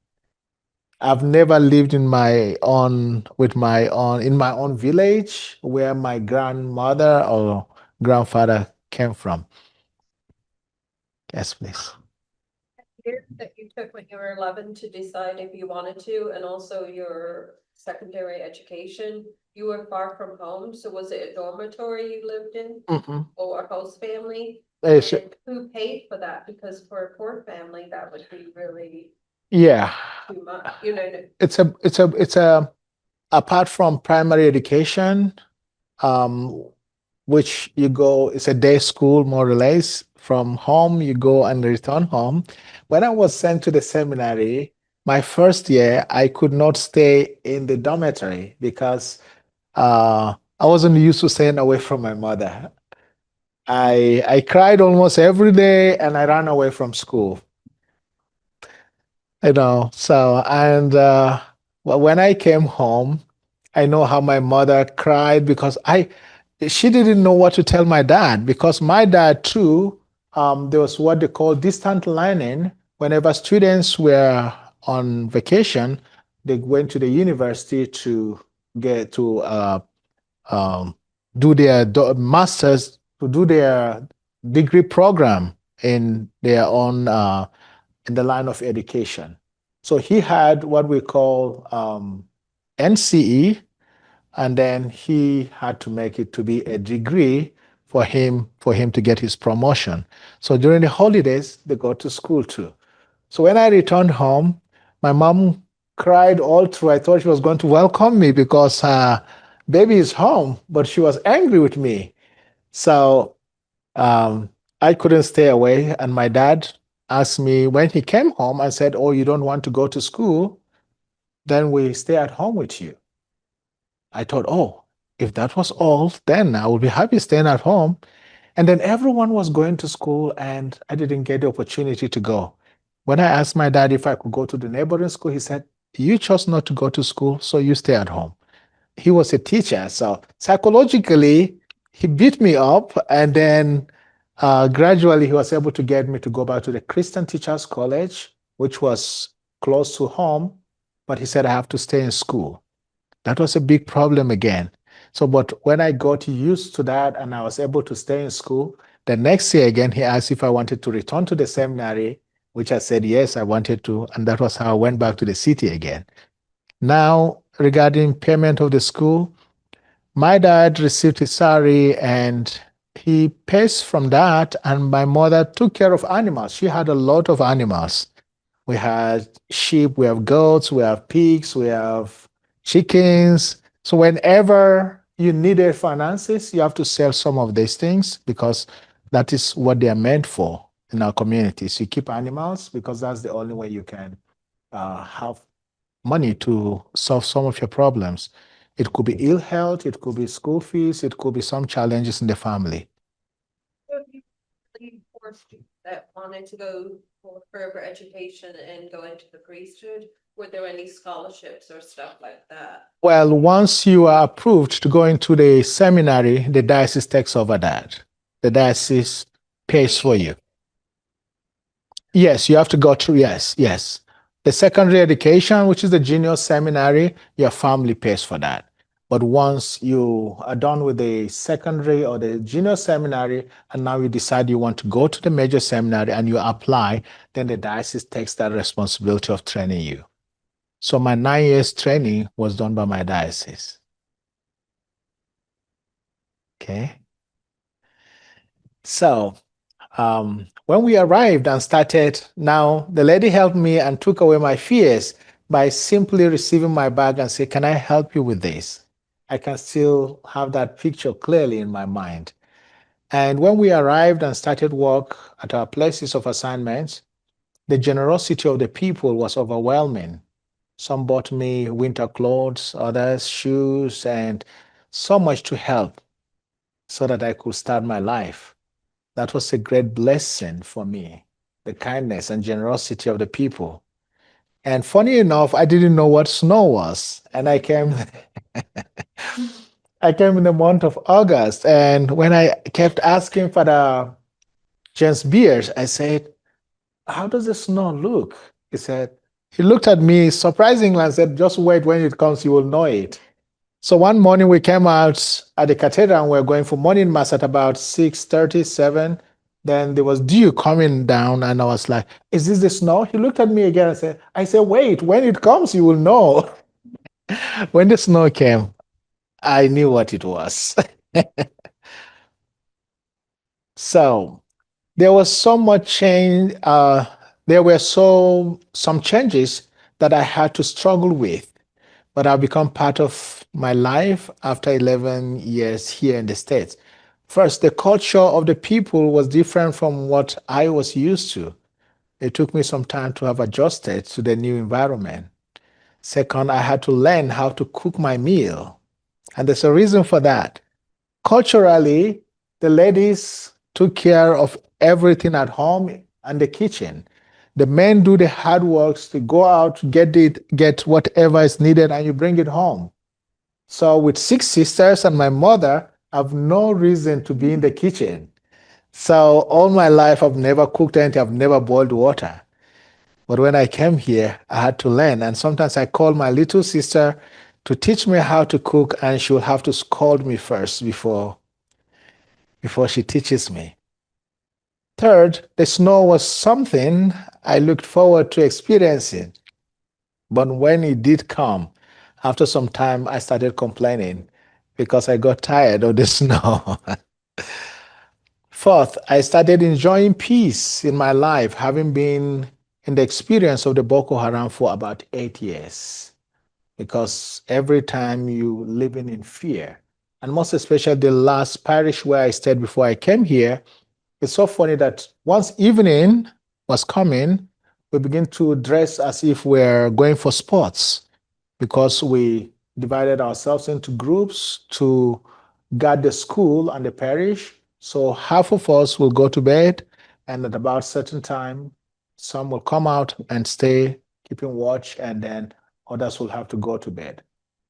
S1: I've never lived in my own in my own village where my grandmother or grandfather came from. Yes, please.
S2: Year that you took when you were 11 to decide if you wanted to, and also your secondary education, you were far from home, so was it a dormitory you lived in or a host family?
S1: It's-
S2: And who paid for that? Because for a poor family, that would be really
S1: yeah,
S2: too much, you know.
S1: it's a apart from primary education, which you go, it's a day school more or less. From home, you go and return home. When I was sent to the seminary, my first year, I could not stay in the dormitory because I wasn't used to staying away from my mother. I cried almost every day and I ran away from school. So and well, when I came home, I know how my mother cried because she didn't know what to tell my dad because my dad too, there was what they call distant learning. Whenever students were on vacation, they went to the university to get to um, do their masters, to do their degree program in their own in the line of education. So he had what we call NCE, and then he had to make it to be a degree for him to get his promotion. So during the holidays, they go to school too. So when I returned home, my mom cried all through. I thought she was going to welcome me because baby is home, but she was angry with me. So um, I couldn't stay away. And my dad asked me when he came home, I said, "Oh, you don't want to go to school? Then we stay at home with you." I thought, oh, if that was all, then I would be happy staying at home. And then everyone was going to school, and I didn't get the opportunity to go. When I asked my dad if I could go to the neighboring school, he said, "You chose not to go to school, so you stay at home." He was a teacher, so psychologically, he beat me up. And then gradually, he was able to get me to go back to the Christian Teachers College, which was close to home. But he said I have to stay in school. That was a big problem again. So, but when I got used to that and I was able to stay in school, the next year again, he asked if I wanted to return to the seminary, which I said yes, I wanted to. And that was how I went back to the city again. Now, regarding payment of the school, my dad received his salary and he pays from that. And my mother took care of animals. She had a lot of animals. We had sheep, we have goats, we have pigs, we have chickens. So whenever you needed finances, you have to sell some of these things because that is what they are meant for in our communities. You keep animals because that's the only way you can have money to solve some of your problems. It could be ill health, it could be school fees, it could be some challenges in the family.
S2: So if you really forced you that wanted to go for further education and go into the priesthood, were there any scholarships or stuff like that?
S1: Well, once you are approved to go into the seminary, the diocese takes over that. The diocese pays for you. Yes, you have to go through, yes, yes. The secondary education, which is the junior seminary, your family pays for that. But once you are done with the secondary or the junior seminary, and now you decide you want to go to the major seminary and you apply, then the diocese takes that responsibility of training you. So my 9 years training was done by my diocese. Okay. So when we arrived and started, now the lady helped me and took away my fears by simply receiving my bag and say, "Can I help you with this?" I can still have that picture clearly in my mind. And when we arrived and started work at our places of assignments, the generosity of the people was overwhelming. Some bought me winter clothes, others shoes, and so much to help so that I could start my life. That was a great blessing for me, the kindness and generosity of the people. And funny enough, I didn't know what snow was. And I came I came in the month of August. And when I kept asking Father James Beers, I said, "How does the snow look?" He said, he looked at me surprisingly and said, "Just wait, when it comes, you will know it." So one morning we came out at the cathedral and we were going for morning mass at about 6:37. Then there was dew coming down, and I was like, "Is this the snow?" He looked at me again and said, "Wait, when it comes, you will know." When the snow came, I knew what it was. So there was so much change. There were some changes that I had to struggle with, but I've become part of my life after 11 years here in the States. First, the culture of the people was different from what I was used to. It took me some time to have adjusted to the new environment. Second, I had to learn how to cook my meal. And there's a reason for that. Culturally, the ladies took care of everything at home and the kitchen. The men do the hard works to go out, get whatever is needed, and you bring it home. So with 6 sisters and my mother, I've no reason to be in the kitchen. So all my life, I've never cooked anything. I've never boiled water. But when I came here, I had to learn. And sometimes I call my little sister to teach me how to cook, and she will have to scold me first before she teaches me. Third, the snow was something I looked forward to experiencing. But when it did come, after some time, I started complaining because I got tired of the snow. Fourth, I started enjoying peace in my life, having been in the experience of the Boko Haram for about 8 years. Because every time you living in fear, and most especially the last parish where I stayed before I came here, it's so funny that once evening was coming, we begin to dress as if we're going for sports because we divided ourselves into groups to guard the school and the parish. So half of us will go to bed, and at about a certain time, some will come out and stay, keeping watch, and then others will have to go to bed.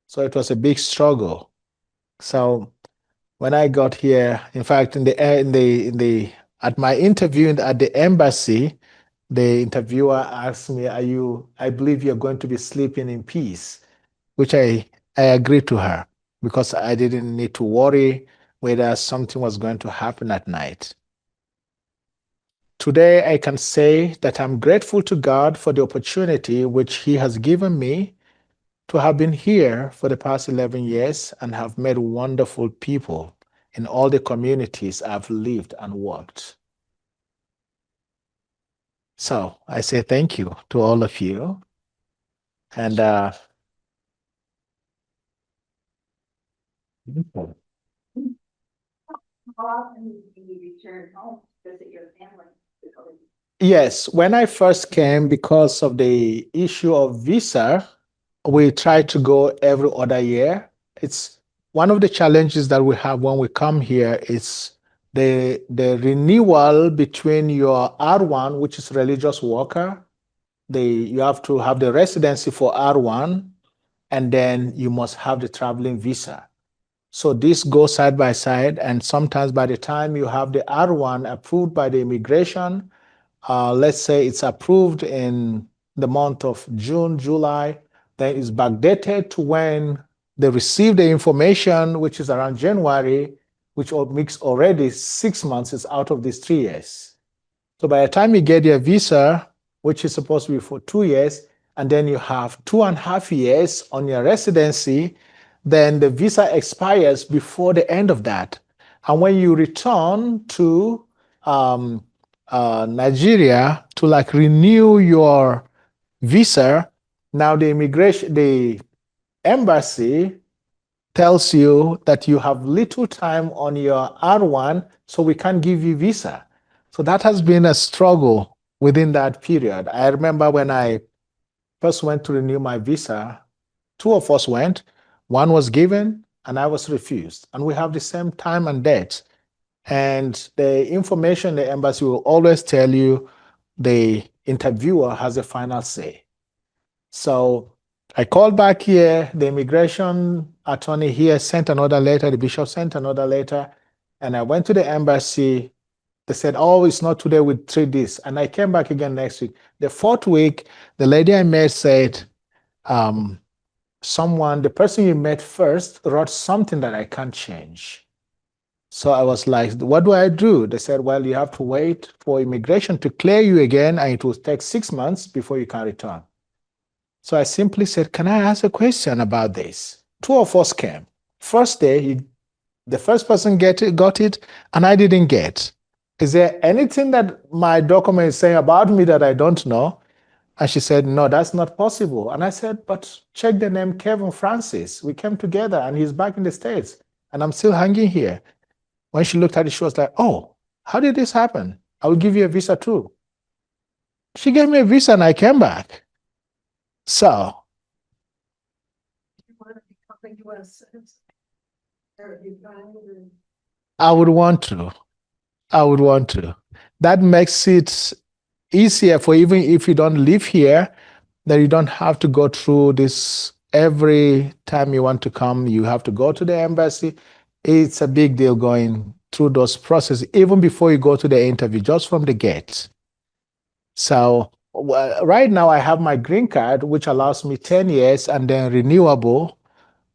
S1: So it was a big struggle. So when I got here, in fact, at my interview at the embassy, the interviewer asked me, I believe you're going to be sleeping in peace," which I agreed to her because I didn't need to worry whether something was going to happen at night. Today, I can say that I'm grateful to God for the opportunity which He has given me to have been here for the past 11 years and have met wonderful people in all the communities I've lived and worked. So I say thank you to all of you. And
S5: How often do you return home to visit your family?
S1: yes, when I first came, because of the issue of visa, we try to go every other year. It's one of the challenges that we have when we come here is the renewal between your R1, which is religious worker. You have to have the residency for R1, and then you must have the traveling visa. So this goes side by side, and sometimes by the time you have the R1 approved by the immigration, let's say it's approved in the month of June, July, then it's backdated to when They received the information, which is around January, which makes already 6 months is out of these 3 years. So by the time you get your visa, which is supposed to be for 2 years, and then you have 2.5 years on your residency, then the visa expires before the end of that. And when you return to Nigeria to like renew your visa, now the embassy tells you that you have little time on your R1, so we can't give you visa. So that has been a struggle within that period. I remember when I first went to renew my visa, 2 of us went, one was given and I was refused. And we have the same time and date. And the information the embassy will always tell you the interviewer has a final say. So I called back here, the immigration attorney here sent another letter, the bishop sent another letter, and I went to the embassy. They said, oh, it's not today, we treat this. And I came back again next week. The 4th week, the lady I met said, the person you met first wrote something that I can't change. So I was like, what do I do? They said, well, you have to wait for immigration to clear you again, and it will take 6 months before you can return. So I simply said, can I ask a question about this? 2 of us came. First day, the first person got it, and I didn't get. Is there anything that my document is saying about me that I don't know? And she said, no, that's not possible. And I said, but check the name Kevin Francis. We came together, and he's back in the States, and I'm still hanging here. When she looked at it, she was like, oh, how did this happen? I will give you a visa too. She gave me a visa, and I came back. So
S5: You want to become a U.S. citizen? Or you find or-
S1: I would want to. I would want to. That makes it easier for even if you don't live here, that you don't have to go through this every time you want to come. You have to go to the embassy. It's a big deal going through those processes, even before you go to the interview, just from the gate. So right now I have my green card, which allows me 10 years and then renewable.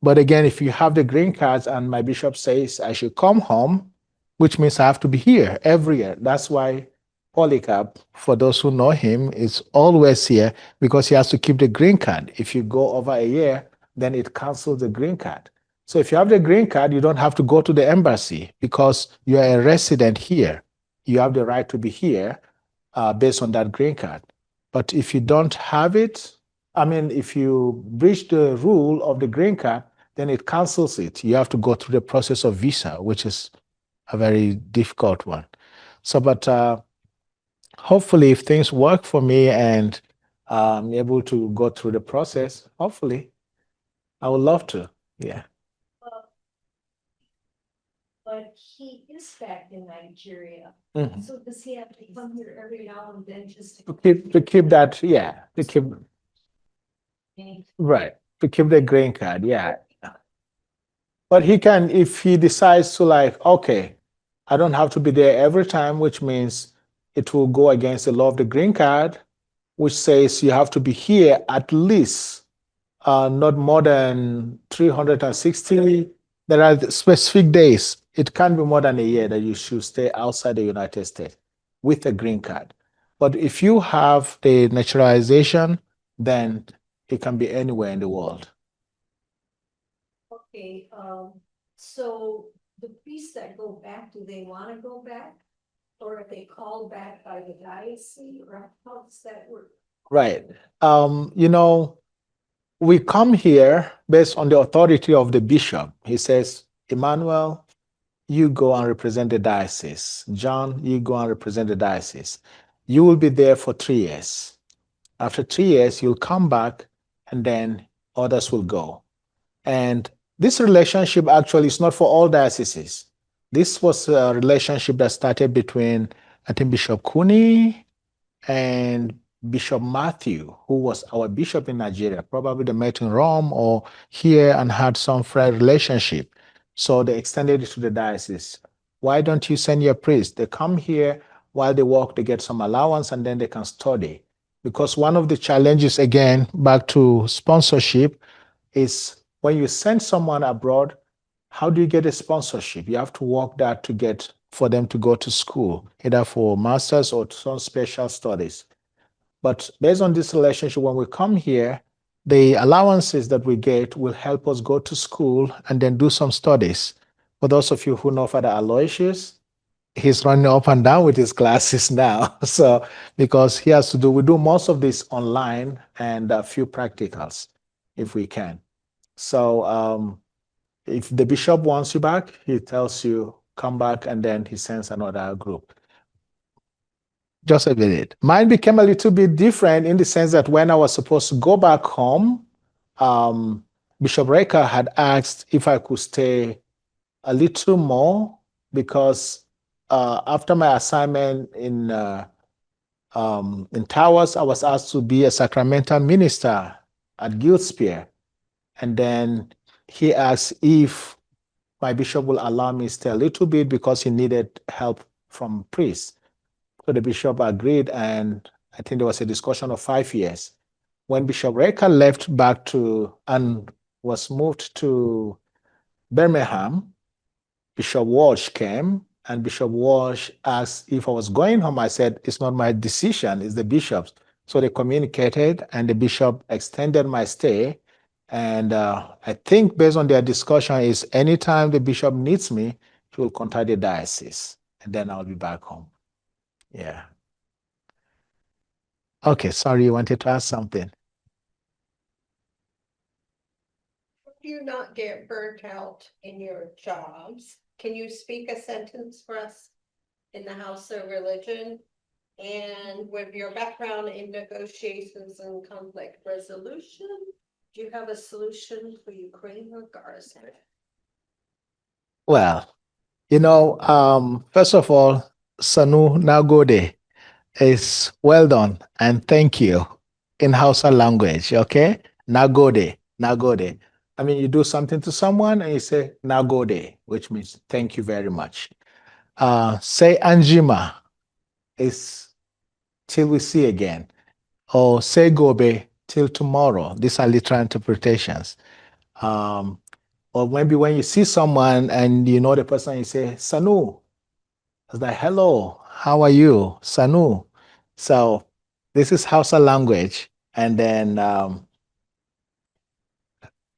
S1: But again, if you have the green cards and my bishop says I should come home, which means I have to be here every year. That's why Polycarp, for those who know him, is always here because he has to keep the green card. If you go over a year, then it cancels the green card. So if you have the green card, you don't have to go to the embassy because you are a resident here. You have the right to be here based on that green card. But if you don't have it, if you breach the rule of the green card, then it cancels it. You have to go through the process of visa, which is a very difficult one. So, but hopefully, if things work for me and I'm able to go through the process, hopefully, I would love to. Yeah.
S5: But he is back in Nigeria,
S1: Mhm.
S5: so does he have to come here every now and then just
S1: To keep that, yeah, to keep right, to keep the green card, yeah. But he can, if he decides to like, okay, I don't have to be there every time, which means it will go against the law of the green card, which says you have to be here at least not more than 360. There are specific days. It can't be more than a year that you should stay outside the United States with a green card. But if you have the naturalization, then it can be anywhere in the world.
S5: Okay, so the priests that go back, do they want to go back? Or are they called back by the diocese, or how does that work?
S1: Right. We come here based on the authority of the bishop. He says, Emmanuel, you go and represent the diocese. John, you go and represent the diocese. You will be there for 3 years. After 3 years, you'll come back and then others will go. And this relationship actually is not for all dioceses. This was a relationship that started between, I think, Bishop Kuni and Bishop Matthew, who was our bishop in Nigeria. Probably they met in Rome or here and had some friend relationship. So they extended it to the diocese. Why don't you send your priest? They come here while they work, they get some allowance, and then they can study. Because one of the challenges, again, back to sponsorship, is when you send someone abroad, how do you get a sponsorship? You have to work that to get for them to go to school, either for masters or some special studies. But based on this relationship, when we come here, the allowances that we get will help us go to school and then do some studies. For those of you who know Father Aloysius, he's running up and down with his classes now. So because he has to do, we do most of this online and a few practicals if we can. So if the bishop wants you back, he tells you come back, and then he sends another group. Just a minute. Mine became a little bit different in the sense that when I was supposed to go back home, Bishop Reka had asked if I could stay a little more because after my assignment in Towers, I was asked to be a sacramental minister at Guildspear. And then he asked if my bishop will allow me to stay a little bit because he needed help from priests. So the bishop agreed, and I think there was a discussion of 5 years. When Bishop Reka left back to and was moved to Birmingham, Bishop Walsh came, and Bishop Walsh asked if I was going home. I said, it's not my decision, it's the bishop's. So they communicated, and the bishop extended my stay. And I think based on their discussion is anytime the bishop needs me, he will contact the diocese, and then I'll be back home. Yeah. Okay, sorry, you wanted to ask something.
S2: Do you not get burnt out in your jobs? Can you speak a sentence for us in the House of Religion? And with your background in negotiations and conflict resolution, do you have a solution for Ukraine or Gaza?
S1: Well, first of all, Sanu Nagode is well done and thank you in Hausa language, okay? Nagode, Nagode. I mean, you do something to someone and you say Nagode, which means thank you very much. Say Anjima is till we see again, or say Gobe till tomorrow. These are literal interpretations. Or maybe when you see someone and you know the person, you say Sanu. It's like, hello, how are you? Sanu. So this is Hausa language. And then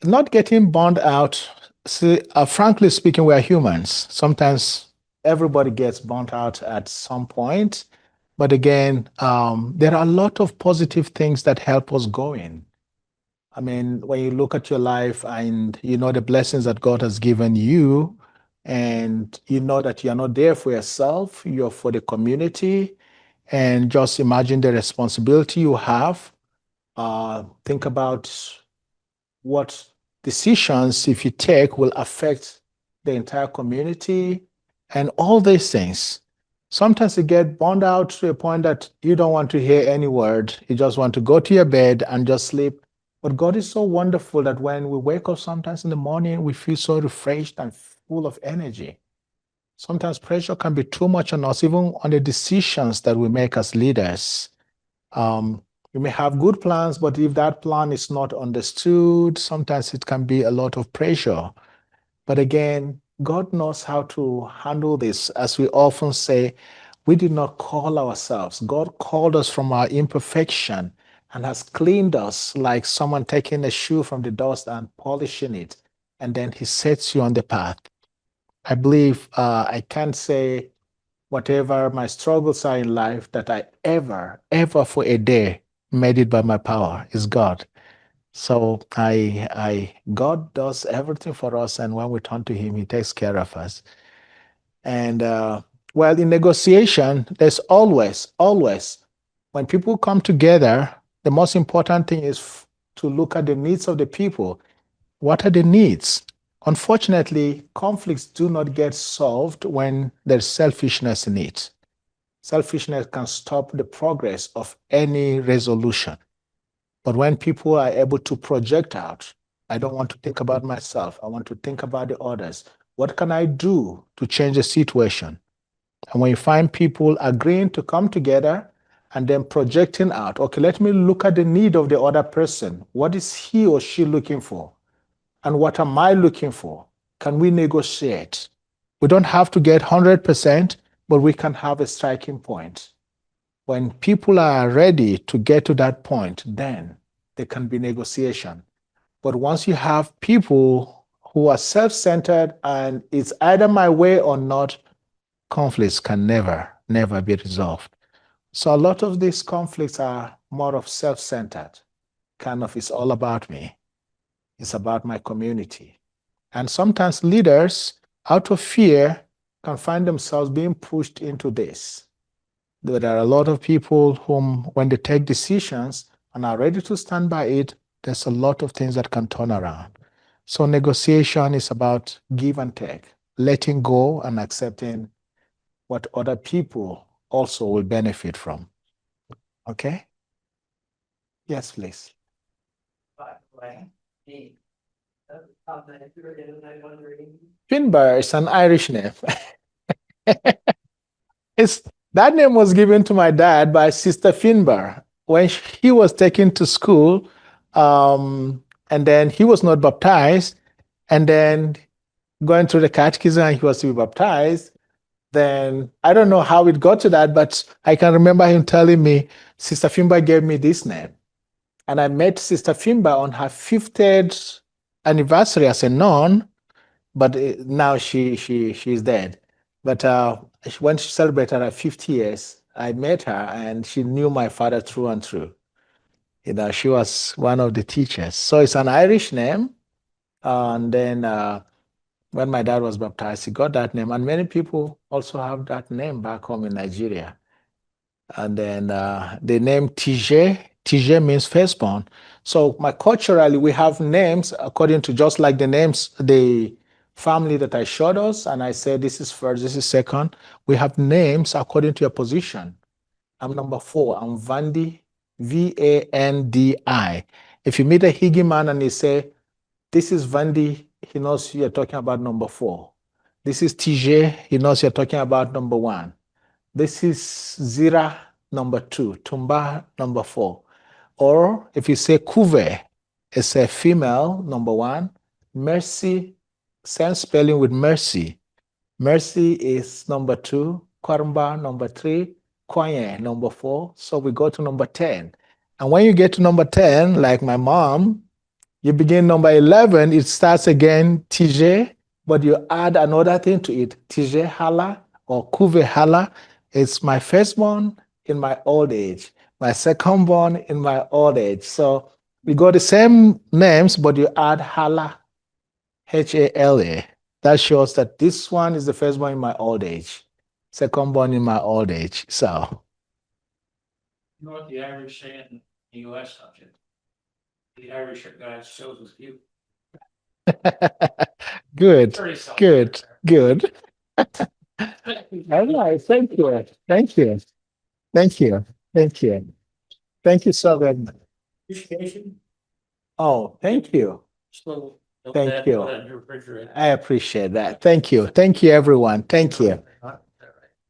S1: not getting burned out. See, frankly speaking, we are humans. Sometimes everybody gets burnt out at some point. But again, there are a lot of positive things that help us going. I mean, when you look at your life and you know the blessings that God has given you, and you know that you're not there for yourself, you're for the community, and just imagine the responsibility you have. Think about what decisions, if you take, will affect the entire community and all these things. Sometimes you get burned out to a point that you don't want to hear any word. You just want to go to your bed and just sleep. But God is so wonderful that when we wake up sometimes in the morning, we feel so refreshed and full of energy. Sometimes pressure can be too much on us, even on the decisions that we make as leaders. We may have good plans, but if that plan is not understood, sometimes it can be a lot of pressure. But again, God knows how to handle this. As we often say, we did not call ourselves. God called us from our imperfection and has cleaned us like someone taking a shoe from the dust and polishing it. And then he sets you on the path. I believe I can't say whatever my struggles are in life that I ever for a day made it by my power is God. So God does everything for us, and when we turn to Him, He takes care of us. And well, in negotiation, there's always, when people come together, the most important thing is to look at the needs of the people. What are the needs? Unfortunately, conflicts do not get solved when there's selfishness in it. Selfishness can stop the progress of any resolution. But when people are able to project out, I don't want to think about myself. I want to think about the others. What can I do to change the situation? And when you find people agreeing to come together and then projecting out, okay, let me look at the need of the other person. What is he or she looking for? And what am I looking for? Can we negotiate? We don't have to get 100%, but we can have a striking point. When people are ready to get to that point, then there can be negotiation. But once you have people who are self-centered and it's either my way or not, conflicts can never be resolved. So a lot of these conflicts are more of self-centered. Kind of, it's all about me. It's about my community. And sometimes leaders, out of fear, can find themselves being pushed into this. There are a lot of people whom, when they take decisions and are ready to stand by it, there's a lot of things that can turn around. So negotiation is about give and take, letting go and accepting what other people also will benefit from. Okay? Yes, please. Finbar is an Irish name. That name was given to my dad by Sister Finbar when he was taken to school, and then he was not baptized, and then going through the catechism and he was to be baptized. Then I don't know how it got to that, but I can remember him telling me, Sister Finbar gave me this name. And I met Sister Finbar on her 50th anniversary as a nun, but now she's dead. But when she celebrated her 50 years, I met her and she knew my father through and through. You know, she was one of the teachers. So it's an Irish name. And then when my dad was baptized, he got that name. And many people also have that name back home in Nigeria. And then the name Tije means firstborn. So culturally, we have names according to just like the names, the family that I showed us, and I said this is first, this is second. We have names according to your position. I'm number 4. I'm Vandi, Vandi. If you meet a Higi man and he say, this is Vandi, he knows you're talking about number 4. This is Tije, he knows you're talking about number 1. This is Zira, number 2, Tumba, number 4. Or if you say Kuve, it's a female, number 1. Mercy, same spelling with mercy. Mercy is number 2. Kwarmba, number 3. Kwanye, number 4. So we go to number 10. And when you get to number 10, like my mom, you begin number 11, it starts again, Tije, but you add another thing to it, Tije Hala or Kuve Hala. It's my firstborn in my old age, my secondborn in my old age. So we got the same names, but you add Hala, Hala. That shows that this one is the firstborn in my old age, secondborn in my old age. So.
S4: You know what the Irish say in the US subject? The Irish are God's chosen few.
S1: Good,
S4: Very
S1: good, good.
S4: self-aware.
S1: All right, thank you. Thank you. Thank you. Thank you. Thank you so very much.
S4: Appreciation.
S1: Oh, thank you.
S4: So,
S1: Thank you.
S4: put that in your refrigerator.
S1: I appreciate that. Thank you. Thank you, everyone. Thank you.